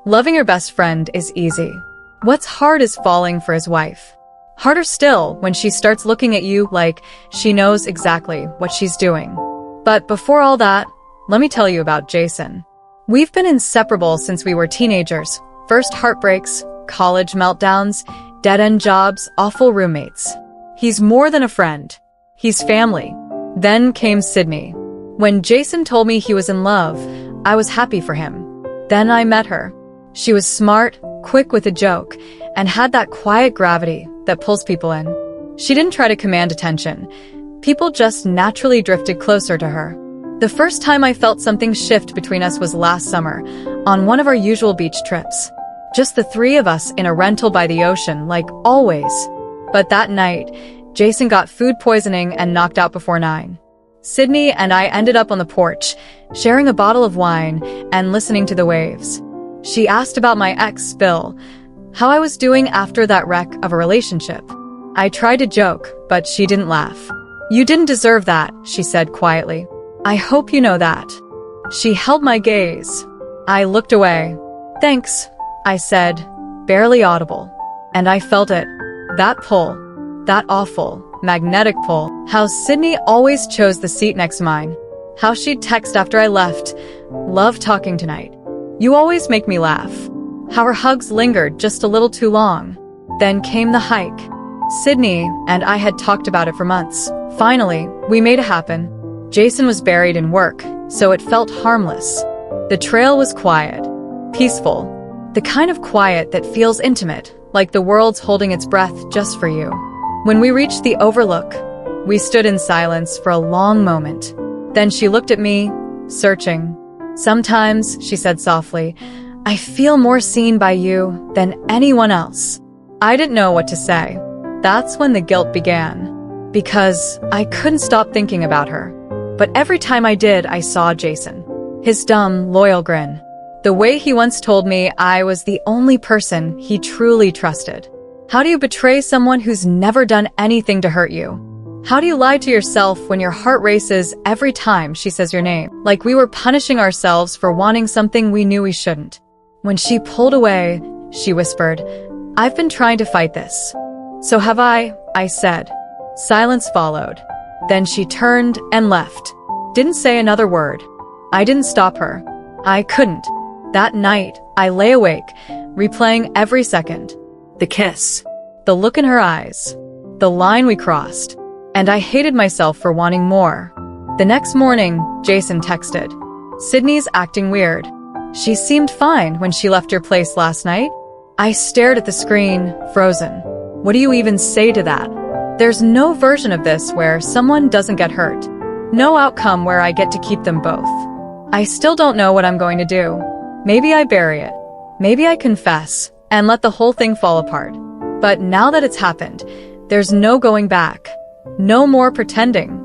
Loving your best friend is easy. What's hard is falling for his wife. Harder still when she starts looking at you like she knows exactly what she's doing. But before all that, let me tell you about Jason. We've been inseparable since we were teenagers. First heartbreaks, college meltdowns, dead-end jobs, awful roommates. He's more than a friend. He's family. Then came Sydney. When Jason told me he was in love, I was happy for him. Then I met her. She was smart, quick with a joke, and had that quiet gravity that pulls people in. She didn't try to command attention. People just naturally drifted closer to her. The first time I felt something shift between us was last summer, on one of our usual beach trips. Just the three of us in a rental by the ocean, like always. But that night, Jason got food poisoning and knocked out before 9. Sydney and I ended up on the porch, sharing a bottle of wine and listening to the waves. She asked about my ex, Bill, how I was doing after that wreck of a relationship. I tried to joke, but she didn't laugh. "You didn't deserve that," she said quietly. "I hope you know that." She held my gaze. I looked away. "Thanks," I said, barely audible. And I felt it. That pull. That awful, magnetic pull. How Sydney always chose the seat next to mine. How she'd text after I left, "Love talking tonight. You always make me laugh." How her hugs lingered just a little too long. Then came the hike. Sydney and I had talked about it for months. Finally, we made it happen. Jason was buried in work, so it felt harmless. The trail was quiet, peaceful, the kind of quiet that feels intimate, like the world's holding its breath just for you. When we reached the overlook, we stood in silence for a long moment. Then she looked at me, searching. "Sometimes," she said softly, "I feel more seen by you than anyone else." I didn't know what to say. That's when the guilt began, because I couldn't stop thinking about her. But every time I did, I saw Jason. His dumb, loyal grin. The way he once told me I was the only person he truly trusted. How do you betray someone who's never done anything to hurt you? How do you lie to yourself when your heart races every time she says your name? Like we were punishing ourselves for wanting something we knew we shouldn't. When she pulled away, she whispered, "I've been trying to fight this." "So have I said. Silence followed. Then she turned and left. Didn't say another word. I didn't stop her. I couldn't. That night, I lay awake, replaying every second. The kiss. The look in her eyes. The line we crossed. And I hated myself for wanting more. The next morning, Jason texted, "Sydney's acting weird. She seemed fine when she left your place last night." I stared at the screen, frozen. What do you even say to that? There's no version of this where someone doesn't get hurt. No outcome where I get to keep them both. I still don't know what I'm going to do. Maybe I bury it. Maybe I confess and let the whole thing fall apart. But now that it's happened, there's no going back. No more pretending.